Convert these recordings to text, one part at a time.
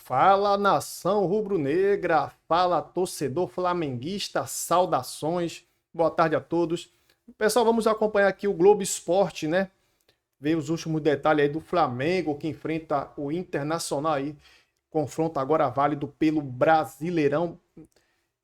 Fala, nação rubro-negra, fala, torcedor flamenguista, saudações, boa tarde a todos. Pessoal, vamos acompanhar aqui o Globo Esporte, né? Ver os últimos detalhes aí do Flamengo, que enfrenta o Internacional aí, confronto agora válido pelo Brasileirão.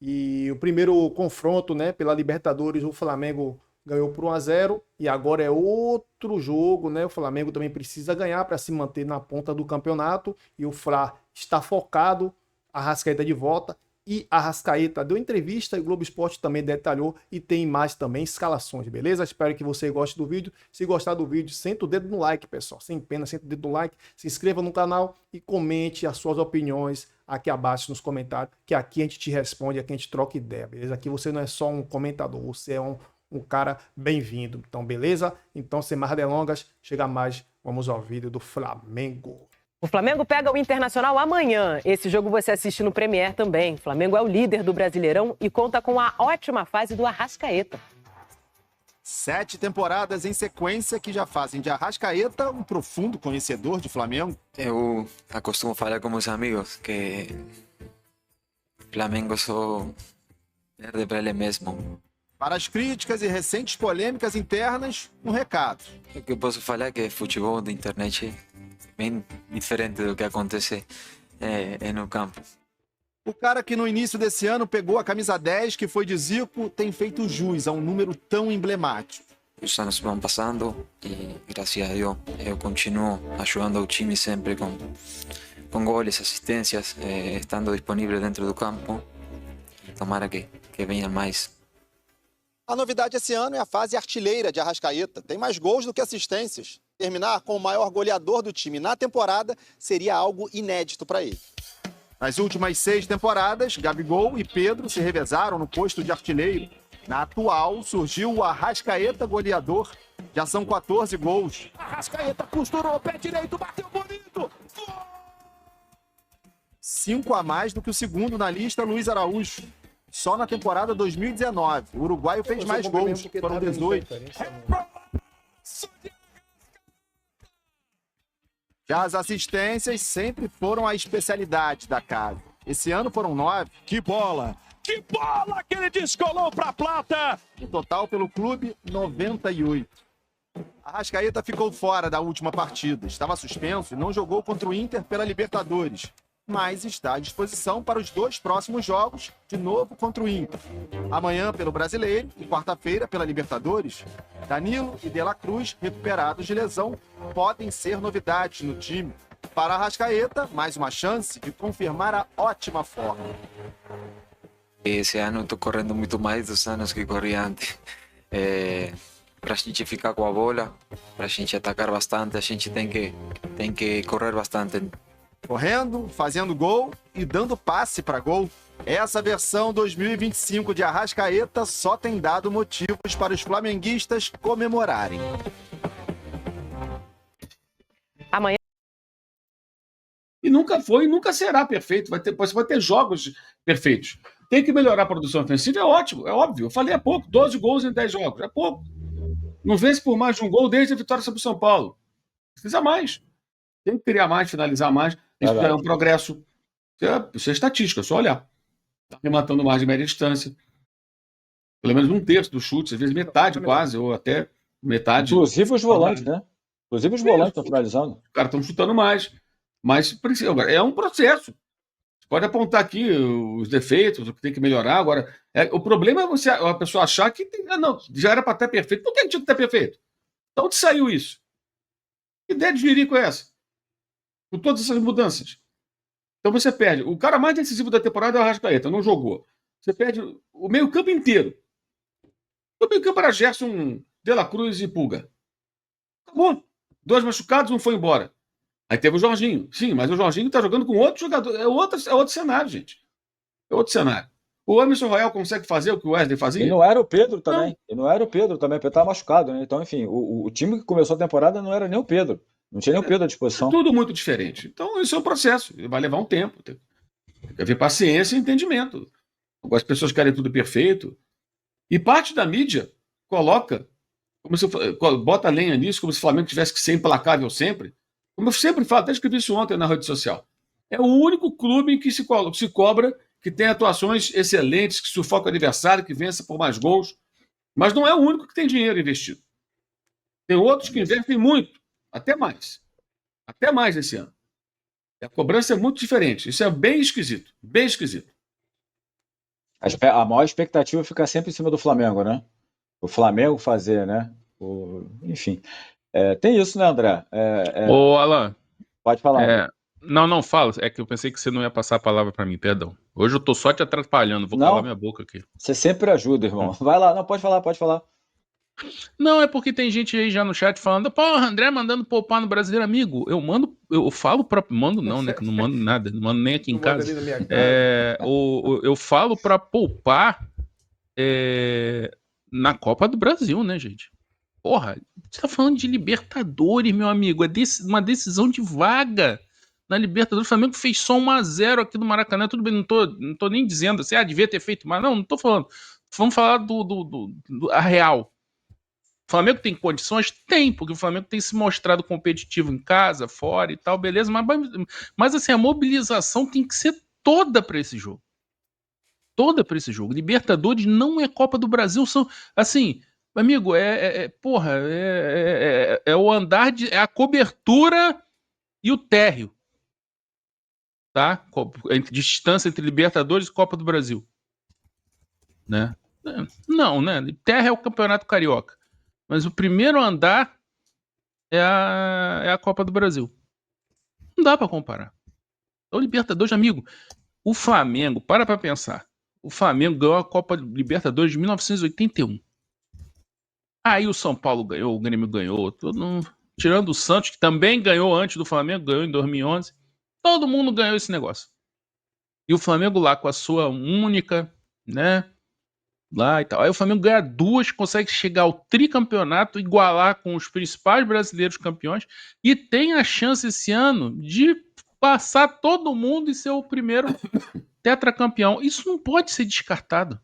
E o primeiro confronto, né, pela Libertadores, o Flamengo ganhou por 1-0 e agora é outro jogo, né? O Flamengo também precisa ganhar para se manter na ponta do campeonato e o Fla está focado, Arrascaeta de volta e Arrascaeta deu entrevista e o Globo Esporte também detalhou e tem mais também escalações, beleza? Espero que você goste do vídeo. Se gostar do vídeo, senta o dedo no like, pessoal. Sem pena, senta o dedo no like, se inscreva no canal e comente as suas opiniões aqui abaixo nos comentários, que aqui a gente te responde, aqui a gente troca ideia, beleza? Aqui você não é só um comentador, você é um cara bem-vindo. Então, beleza? Então, sem mais delongas, chega mais, vamos ao vídeo do Flamengo. O Flamengo pega o Internacional amanhã. Esse jogo você assiste no Premier também. O Flamengo é o líder do Brasileirão e conta com a ótima fase do Arrascaeta. 7 temporadas em sequência que já fazem de Arrascaeta um profundo conhecedor de Flamengo. Eu acostumo falar com meus amigos que Flamengo só perde para ele mesmo. Para as críticas e recentes polêmicas internas, um recado. O que eu posso falar é que futebol da internet é bem diferente do que acontece no campo. O cara que no início desse ano pegou a camisa 10, que foi de Zico, tem feito jus a um número tão emblemático. Os anos vão passando e, graças a Deus, eu continuo ajudando o time sempre com goles, assistências, estando disponível dentro do campo. Tomara que venha mais. A novidade esse ano é a fase artilheira de Arrascaeta. Tem mais gols do que assistências. Terminar com o maior goleador do time na temporada seria algo inédito para ele. Nas últimas 6 temporadas, Gabigol e Pedro se revezaram no posto de artilheiro. Na atual, surgiu o Arrascaeta goleador. Já são 14 gols. Arrascaeta costurou, pé direito, bateu bonito. 5 a mais do que o segundo na lista, Luiz Araújo. Só na temporada 2019. O uruguaio fez mais gols, foram 18. Já as assistências sempre foram a especialidade da casa. Esse ano foram 9. Que bola! Que bola que ele descolou pra Plata! No total, pelo clube, 98. Arrascaeta ficou fora da última partida. Estava suspenso e não jogou contra o Inter pela Libertadores. Mas está à disposição para os 2 próximos jogos, de novo contra o Inter. Amanhã pelo Brasileiro e quarta-feira pela Libertadores. Danilo e De La Cruz, recuperados de lesão, podem ser novidades no time. Para Arrascaeta, mais uma chance de confirmar a ótima forma. Esse ano eu estou correndo muito mais dos anos que corria antes. Para a gente ficar com a bola, para a gente atacar bastante, a gente tem que correr bastante. Correndo, fazendo gol e dando passe para gol. Essa versão 2025 de Arrascaeta só tem dado motivos para os flamenguistas comemorarem. Amanhã. E nunca foi e nunca será perfeito. Você vai ter jogos perfeitos. Tem que melhorar a produção ofensiva, é ótimo, é óbvio. Eu falei há pouco, 12 gols em 10 jogos, é pouco. Não vence por mais de um gol desde a vitória sobre o São Paulo. Precisa mais. Tem que criar mais, finalizar mais. Isso já é um progresso. Isso é estatística, é só olhar. Está rematando mais de média distância. Pelo menos 1/3 dos chutes, às vezes metade quase, ou até metade. Inclusive os volantes, né? Inclusive os volantes estão finalizando. Os caras estão chutando mais. Mas agora, é um processo. Você pode apontar aqui os defeitos, o que tem que melhorar. Agora, o problema é a pessoa achar que não, já era para estar perfeito. Por que tinha que estar perfeito? De onde saiu isso? Que ideia de jirico é essa? Com todas essas mudanças. Então você perde. O cara mais decisivo da temporada é o Arrascaeta, não jogou. Você perde o meio-campo inteiro. O meio-campo era Gerson, De La Cruz e Pulga. Acabou. 2 machucados, um foi embora. Aí teve o Jorginho. Sim, mas o Jorginho está jogando com outro jogador. É outro cenário, gente. É outro cenário. O Emerson Royal consegue fazer o que o Wesley fazia? E não era o Pedro também. Não. E não era o Pedro também, porque estava machucado, né? Então, enfim, o time que começou a temporada não era nem o Pedro. Não tinha nem o Pedro à disposição. É tudo muito diferente. Então, isso é um processo. Vai levar um tempo. Tem que haver paciência e entendimento. As pessoas querem tudo perfeito. E parte da mídia coloca, bota lenha nisso, como se o Flamengo tivesse que ser implacável sempre. Como eu sempre falo, até escrevi isso ontem na rede social. É o único clube em que se cobra que tem atuações excelentes, que sufoca o adversário, que vence por mais gols. Mas não é o único que tem dinheiro investido. Tem outros que investem muito, até mais. Até mais esse ano. A cobrança é muito diferente. Isso é bem esquisito. Bem esquisito. A maior expectativa fica sempre em cima do Flamengo, né? O Flamengo fazer, né? Enfim. Tem isso, né, André? Ô, Alan. Pode falar. Não, fala. É que eu pensei que você não ia passar a palavra para mim, perdão. Hoje eu tô só te atrapalhando, vou calar minha boca aqui. Você sempre ajuda, irmão. Vai lá, não, pode falar. Não, é porque tem gente aí já no chat falando, porra, André mandando poupar no Brasileiro. Amigo, eu falo pra... Mando não, né? Que não mando nada, não mando nem aqui em casa. Eu falo pra poupar na Copa do Brasil, né, gente? Porra, você tá falando de Libertadores, meu amigo, é uma decisão de vaga na Libertadores. O Flamengo fez só 1-0 aqui do Maracanã, tudo bem, não tô nem dizendo assim, devia ter feito mais, não tô falando. Vamos falar a real. O Flamengo tem condições? Tem, porque o Flamengo tem se mostrado competitivo em casa, fora e tal, beleza, mas assim, a mobilização tem que ser toda para esse jogo. Toda para esse jogo. Libertadores não é Copa do Brasil, são, assim, amigo, o andar é a cobertura e o térreo, tá? Distância entre Libertadores e Copa do Brasil, né? Não, né? Terra é o Campeonato Carioca. Mas o primeiro andar é a Copa do Brasil. Não dá pra comparar. O Libertadores, amigo, o Flamengo, para pra pensar. O Flamengo ganhou a Copa Libertadores de 1981. Aí o São Paulo ganhou, o Grêmio ganhou. Tirando o Santos, que também ganhou antes do Flamengo, ganhou em 2011. Todo mundo ganhou esse negócio. E o Flamengo lá com a sua única, né? Lá e tal. Aí o Flamengo ganha 2, consegue chegar ao tricampeonato, igualar com os principais brasileiros campeões e tem a chance esse ano de passar todo mundo e ser o primeiro tetracampeão. Isso não pode ser descartado.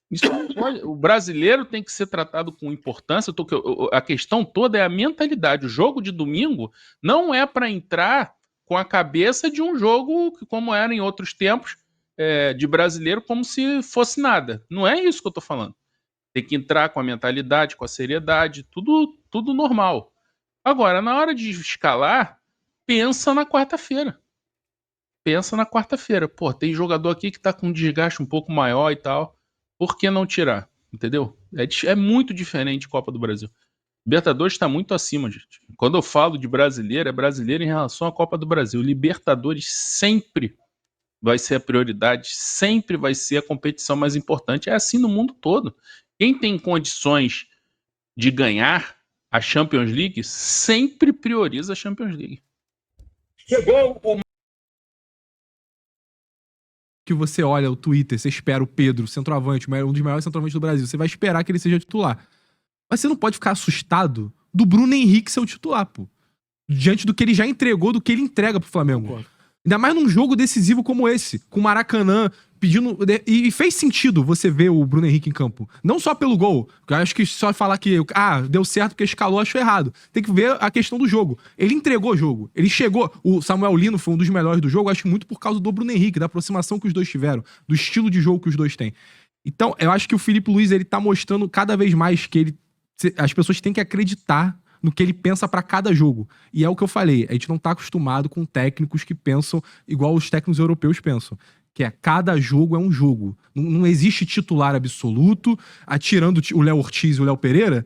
Isso não pode. O brasileiro tem que ser tratado com importância. A questão toda é a mentalidade. O jogo de domingo não é para entrar com a cabeça de um jogo como era em outros tempos, de brasileiro, como se fosse nada. Não é isso que eu tô falando. Tem que entrar com a mentalidade, com a seriedade, tudo normal. Agora, na hora de escalar, pensa na quarta-feira. Pô, tem jogador aqui que tá com um desgaste um pouco maior e tal. Por que não tirar? Entendeu? É muito diferente de Copa do Brasil. Libertadores está muito acima, gente. Quando eu falo de brasileiro, é brasileiro em relação à Copa do Brasil. Libertadores sempre vai ser a prioridade, sempre vai ser a competição mais importante. É assim no mundo todo. Quem tem condições de ganhar a Champions League sempre prioriza a Champions League. Chegou o que você olha o Twitter, você espera o Pedro, centroavante, um dos maiores centroavantes do Brasil, você vai esperar que ele seja titular. Mas você não pode ficar assustado do Bruno Henrique ser o titular, pô. Diante do que ele já entregou, do que ele entrega pro Flamengo. Ainda mais num jogo decisivo como esse, com o Maracanã pedindo... E fez sentido você ver o Bruno Henrique em campo. Não só pelo gol. Eu acho que só falar que deu certo porque escalou, achou errado. Tem que ver a questão do jogo. Ele entregou o jogo. Ele chegou... O Samuel Lino foi um dos melhores do jogo, acho que muito por causa do Bruno Henrique, da aproximação que os dois tiveram, do estilo de jogo que os dois têm. Então, eu acho que o Filipe Luiz, ele tá mostrando cada vez mais que as pessoas têm que acreditar no que ele pensa pra cada jogo. E é o que eu falei, a gente não tá acostumado com técnicos que pensam igual os técnicos europeus pensam, que cada jogo é um jogo. Não existe titular absoluto, tirando o Léo Ortiz e o Léo Pereira,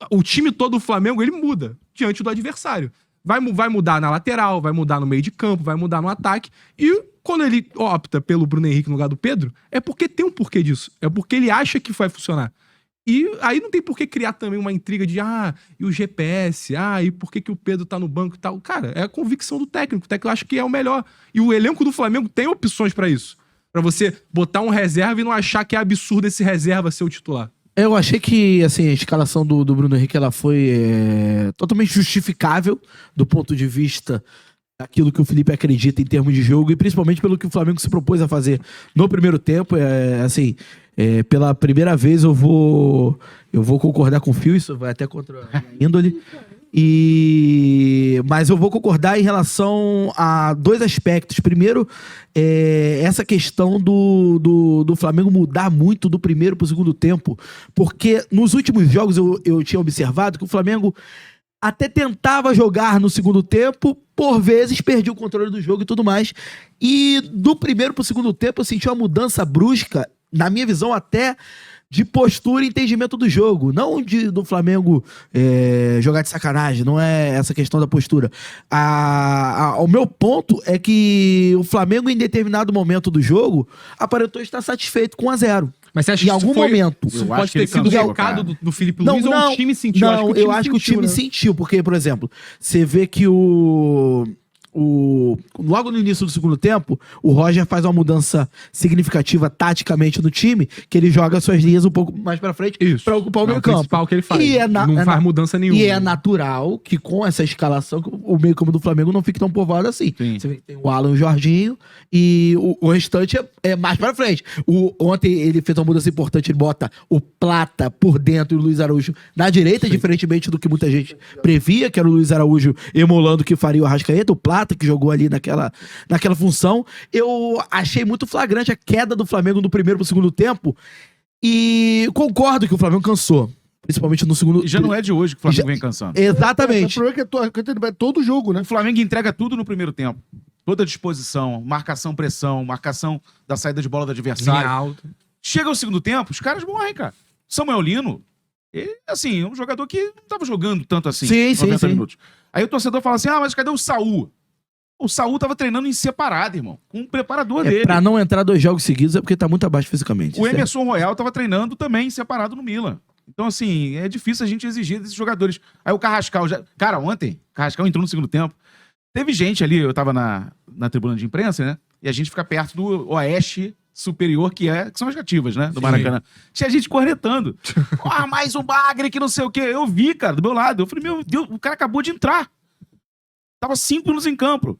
o time todo do Flamengo, ele muda diante do adversário. Vai mudar na lateral, vai mudar no meio de campo, vai mudar no ataque, e quando ele opta pelo Bruno Henrique no lugar do Pedro, é porque tem um porquê disso, é porque ele acha que vai funcionar. E aí não tem por que criar também uma intriga de e o GPS, e por que o Pedro tá no banco e tal. Cara, é a convicção do técnico. O técnico acha que é o melhor. E o elenco do Flamengo tem opções pra isso. Pra você botar um reserva e não achar que é absurdo esse reserva ser o titular. Eu achei que assim, a escalação do Bruno Henrique ela foi totalmente justificável do ponto de vista daquilo que o Felipe acredita em termos de jogo e principalmente pelo que o Flamengo se propôs a fazer no primeiro tempo. Pela primeira vez eu vou concordar com o Fio, isso vai até contra a minha índole. Mas eu vou concordar em relação a dois aspectos. Primeiro, essa questão do Flamengo mudar muito do primeiro para o segundo tempo, porque nos últimos jogos eu tinha observado que o Flamengo até tentava jogar no segundo tempo, por vezes perdia o controle do jogo e tudo mais. E do primeiro para o segundo tempo eu senti uma mudança brusca, na minha visão até de postura e entendimento do jogo. Não do Flamengo jogar de sacanagem, não é essa questão da postura. O meu ponto é que o Flamengo, em determinado momento do jogo, aparentou estar satisfeito com 1-0. Mas você acha em que algum foi, momento. isso pode ter sido cansou, recado do Felipe Luiz ou o time sentiu? Não, eu acho que o time sentiu, porque, por exemplo, você vê que logo no início do segundo tempo, o Roger faz uma mudança significativa taticamente no time, que ele joga suas linhas um pouco mais pra frente para ocupar o meio campo. É o principal que ele faz. E não faz mudança nenhuma. E é natural que com essa escalação o meio campo do Flamengo não fique tão povoado assim. Sim. Você vê que tem o Alan e o Jorginho e o restante é mais pra frente. Ontem ele fez uma mudança importante, ele bota o Plata por dentro e o Luiz Araújo na direita, diferentemente do que muita gente previa, que era o Luiz Araújo emulando o que faria o Arrascaeta, o Plata que jogou ali naquela função. Eu achei muito flagrante a queda do Flamengo do primeiro pro segundo tempo e concordo que o Flamengo cansou. Principalmente no segundo... E já não é de hoje que o Flamengo vem cansando. Exatamente. O problema é que é todo jogo, né? O Flamengo entrega tudo no primeiro tempo. Toda disposição, marcação, pressão, marcação da saída de bola do adversário. Alto. Chega o segundo tempo, os caras morrem, cara. Samuel Lino, ele, assim, é um jogador que não tava jogando tanto assim. Sim, 90 sim. minutos. Aí o torcedor fala assim, mas cadê o Saul? O Saul tava treinando em separado, irmão. Com um preparador dele. Pra não entrar 2 jogos seguidos é porque tá muito abaixo fisicamente. O Emerson Royal tava treinando também separado no Milan. Então, assim, é difícil a gente exigir desses jogadores. Aí o Carrascal já... Cara, ontem, o Carrascal entrou no segundo tempo. Teve gente ali, eu tava na tribuna de imprensa, né? E a gente fica perto do Oeste Superior, que são as cativas, né? Do Maracanã. Tinha gente cornetando. Mais um bagre que não sei o quê. Eu vi, cara, do meu lado. Eu falei, meu Deus, o cara acabou de entrar. Tava 5 minutos em campo.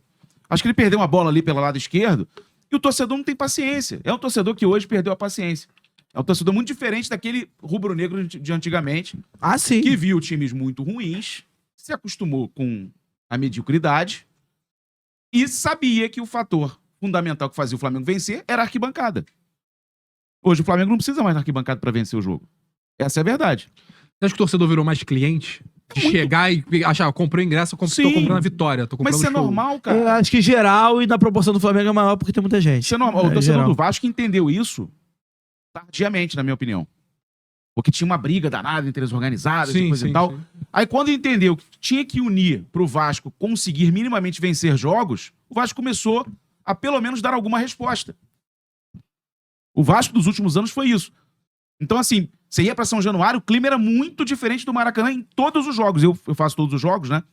Acho que ele perdeu uma bola ali pelo lado esquerdo. E o torcedor não tem paciência. É um torcedor que hoje perdeu a paciência. É um torcedor muito diferente daquele rubro-negro de antigamente. Sim. Que viu times muito ruins, se acostumou com a mediocridade e sabia que o fator fundamental que fazia o Flamengo vencer era a arquibancada. Hoje o Flamengo não precisa mais da arquibancada para vencer o jogo. Essa é a verdade. Você acha que o torcedor virou mais cliente? De chegar e achar, comprei ingresso, tô comprando a vitória. Tô comprando mas isso é normal, cara. Eu acho que geral e na proporção do Flamengo é maior porque tem muita gente. Isso é normal. O torcedor do Vasco entendeu isso tardiamente, na minha opinião. Porque tinha uma briga danada entre as organizadas e coisa e tal. Sim. Aí quando entendeu que tinha que unir pro Vasco conseguir minimamente vencer jogos, o Vasco começou a pelo menos dar alguma resposta. O Vasco dos últimos anos foi isso. Então, assim, você ia pra São Januário, o clima era muito diferente do Maracanã em todos os jogos. Eu faço todos os jogos, né?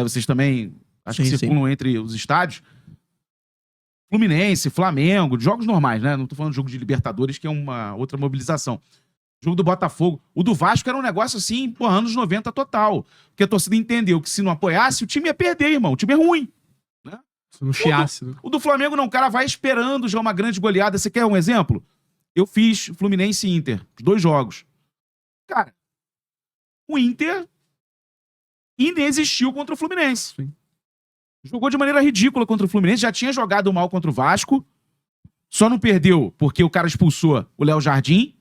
Vocês também, acho que circulam entre os estádios. Fluminense, Flamengo, jogos normais, né? Não tô falando de jogo de Libertadores, que é uma outra mobilização. Jogo do Botafogo. O do Vasco era um negócio assim, anos 90 total. Porque a torcida entendeu que se não apoiasse, o time ia perder, irmão. O time é ruim. Né? Se não chiasse. O do Flamengo não, o cara vai esperando já uma grande goleada. Você quer um exemplo? Eu fiz Fluminense e Inter, os 2 jogos. Cara, o Inter inexistiu contra o Fluminense. Sim. Jogou de maneira ridícula contra o Fluminense, já tinha jogado mal contra o Vasco, só não perdeu porque o cara expulsou o Léo Jardim,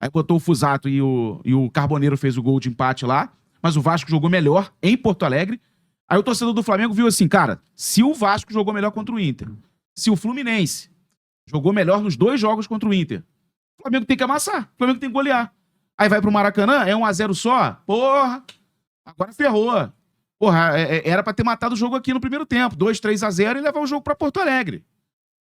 aí botou o Fusato e o Carboneiro fez o gol de empate lá, mas o Vasco jogou melhor em Porto Alegre. Aí o torcedor do Flamengo viu assim, cara, se o Vasco jogou melhor contra o Inter, se o Fluminense jogou melhor nos 2 jogos contra o Inter, o Flamengo tem que amassar, o Flamengo tem que golear. Aí vai pro Maracanã, é 1-0 só, porra, agora ferrou. Porra, era pra ter matado o jogo aqui no primeiro tempo, 2-3-0 e levar o jogo pra Porto Alegre.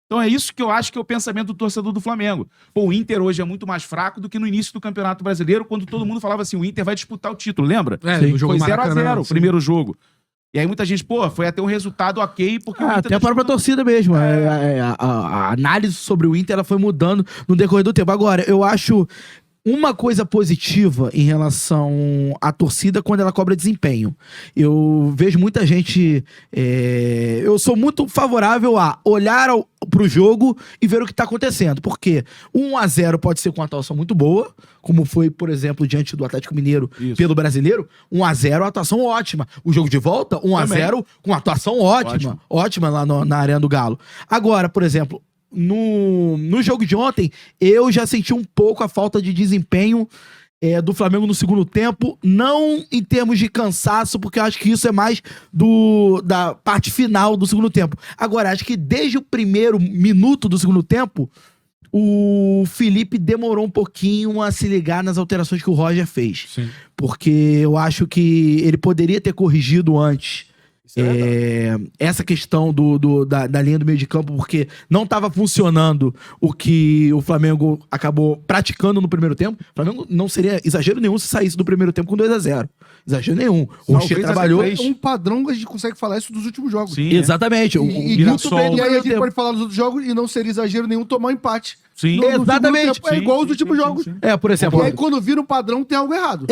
Então é isso que eu acho que é o pensamento do torcedor do Flamengo. Pô, o Inter hoje é muito mais fraco do que no início do Campeonato Brasileiro, quando todo mundo falava assim, o Inter vai disputar o título, lembra? No jogo foi 0-0 o primeiro jogo. E aí muita gente, foi até um resultado ok, porque o Inter... Até para a torcida mesmo. A análise sobre o Inter ela foi mudando no decorrer do tempo. Agora, eu acho uma coisa positiva em relação à torcida quando ela cobra desempenho. Eu vejo muita gente... eu sou muito favorável a olhar pro jogo e ver o que tá acontecendo. Porque 1-0 pode ser com uma atuação muito boa, como foi, por exemplo, diante do Atlético Mineiro pelo Brasileiro. 1-0, atuação ótima. O jogo de volta, 1-0 com atuação ótima. Ótima lá na Arena do Galo. Agora, por exemplo, no jogo de ontem, eu já senti um pouco a falta de desempenho do Flamengo no segundo tempo, não em termos de cansaço, porque eu acho que isso é mais da parte final do segundo tempo. Agora, acho que desde o primeiro minuto do segundo tempo, o Felipe demorou um pouquinho a se ligar nas alterações que o Roger fez. Sim. Porque eu acho que ele poderia ter corrigido antes essa questão da linha do meio de campo, porque não estava funcionando o que o Flamengo acabou praticando no primeiro tempo. O Flamengo não seria exagero nenhum se saísse do primeiro tempo com 2-0. Exagero nenhum. O Rocher trabalhou... É um padrão que a gente consegue falar isso dos últimos jogos. Sim, exatamente. E muito bem, e aí a gente pode falar dos outros jogos e não seria exagero nenhum tomar um empate. Sim, exatamente. É igual os últimos jogos. Por exemplo... E aí quando vira um padrão tem algo errado.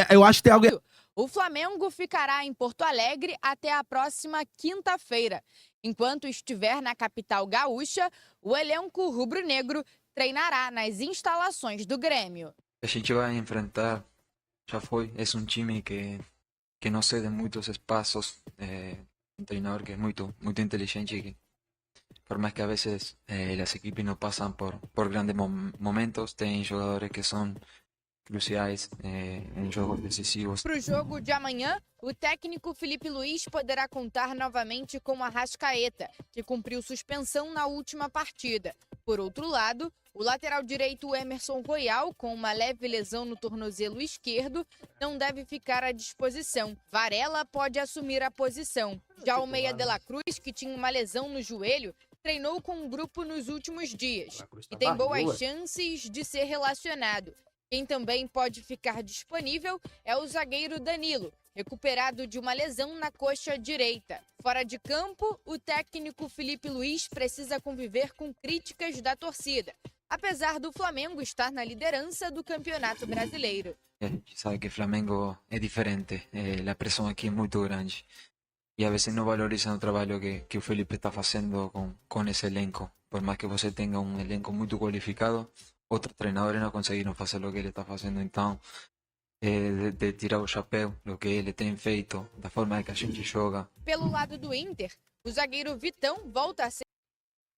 Eu acho que tem algo errado. O Flamengo ficará em Porto Alegre até a próxima quinta-feira. Enquanto estiver na capital gaúcha, o elenco rubro-negro treinará nas instalações do Grêmio. A gente vai enfrentar, já foi, é um time que não cede muitos espaços, um treinador que é muito inteligente, que por mais que a veces as equipes não passam por grandes momentos, tem jogadores que são cruciais em jogos decisivos. Para o jogo de amanhã, o técnico Felipe Luiz poderá contar novamente com Arrascaeta, que cumpriu suspensão na última partida. Por outro lado, o lateral direito Emerson Royal, com uma leve lesão no tornozelo esquerdo, não deve ficar à disposição. Varela pode assumir a posição. Já o meia de la Cruz, que tinha uma lesão no joelho, treinou com o grupo nos últimos dias e tem boas chances de ser relacionado. Quem também pode ficar disponível é o zagueiro Danilo, recuperado de uma lesão na coxa direita. Fora de campo, o técnico Felipe Luiz precisa conviver com críticas da torcida, apesar do Flamengo estar na liderança do Campeonato Brasileiro. A gente sabe que o Flamengo é diferente, a pressão aqui é muito grande e a vezes não valorizam o trabalho que o Felipe está fazendo com esse elenco. Por mais que você tenha um elenco muito qualificado, outros treinadores não conseguiram fazer o que ele está fazendo. Então, de tirar o chapéu do que ele tem feito, da forma que a gente joga. Pelo lado do Inter, o zagueiro Vitão volta a ser...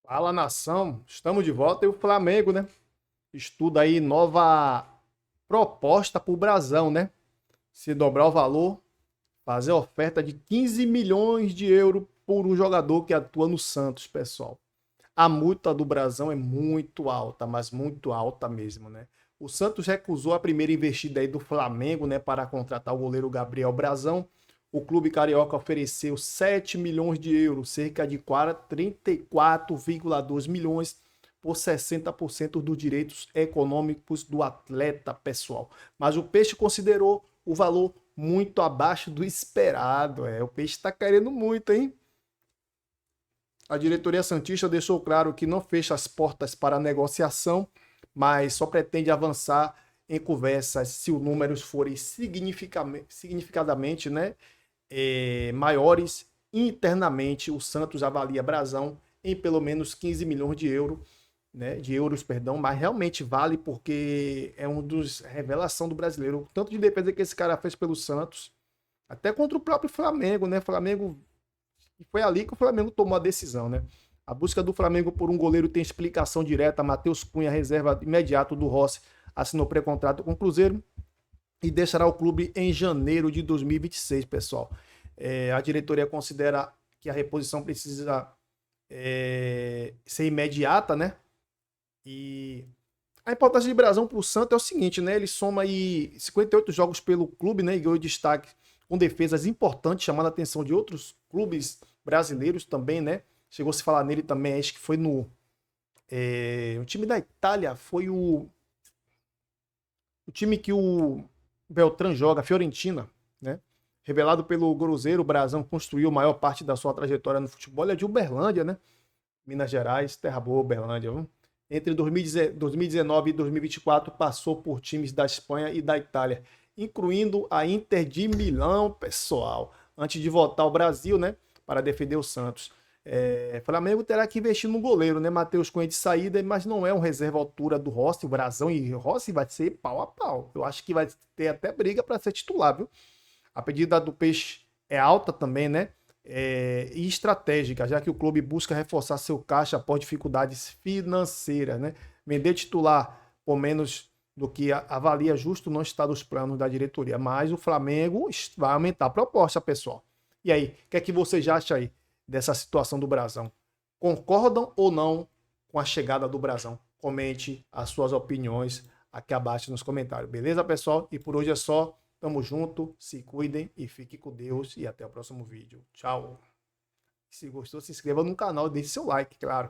Fala, nação, estamos de volta e o Flamengo, né? Estuda aí nova proposta pro Brasão, né? Se dobrar o valor, fazer oferta de 15 milhões de euros por um jogador que atua no Santos, pessoal. A multa do Brasão é muito alta, mas muito alta mesmo, né? O Santos recusou a primeira investida aí do Flamengo, né, para contratar o goleiro Gabriel Brasão. O clube carioca ofereceu 7 milhões de euros, cerca de 34,2 milhões por 60% dos direitos econômicos do atleta, pessoal. Mas o Peixe considerou o valor muito abaixo do esperado. O Peixe está querendo muito, hein? A diretoria santista deixou claro que não fecha as portas para a negociação, mas só pretende avançar em conversas se os números forem significadamente, né, maiores. Internamente, o Santos avalia Brasão em pelo menos 15 milhões de euros, mas realmente vale porque é um dos revelação do brasileiro. O tanto de defesa que esse cara fez pelo Santos, até contra o próprio Flamengo, né? E foi ali que o Flamengo tomou a decisão, né? A busca do Flamengo por um goleiro tem explicação direta. Matheus Cunha, reserva imediato do Rossi, assinou pré-contrato com o Cruzeiro e deixará o clube em janeiro de 2026, pessoal. A diretoria considera que a reposição precisa ser imediata, né? E a importância de Brasão para o Santos é o seguinte, né? Ele soma aí 58 jogos pelo clube, né? E ganhou destaque com defesas importantes, chamando a atenção de outros clubes brasileiros também, né? Chegou a se falar nele também, acho que foi no o time da Itália, foi o time que o Beltrán joga, Fiorentina, né? Revelado pelo Cruzeiro, o Brasão construiu a maior parte da sua trajetória no futebol, é de Uberlândia, né? Minas Gerais, terra boa, Uberlândia, viu? Entre 2019 e 2024 passou por times da Espanha e da Itália, incluindo a Inter de Milão, pessoal, antes de voltar ao Brasil, né, para defender o Santos. Flamengo terá que investir no goleiro, né? Matheus Cunha de saída, mas não é um reserva à altura do Rossi, o Brazão, e o Rossi vai ser pau a pau. Eu acho que vai ter até briga para ser titular, viu? A pedida do Peixe é alta também, né? E estratégica, já que o clube busca reforçar seu caixa após dificuldades financeiras, né? Vender titular por menos do que avalia justo não está nos planos da diretoria, mas o Flamengo vai aumentar a proposta, pessoal. E aí, o que é que vocês acham aí dessa situação do Brazão? Concordam ou não com a chegada do Brazão? Comente as suas opiniões aqui abaixo nos comentários, beleza, pessoal? E por hoje é só. Tamo junto, se cuidem e fiquem com Deus e até o próximo vídeo. Tchau. Se gostou, se inscreva no canal e deixe seu like, claro.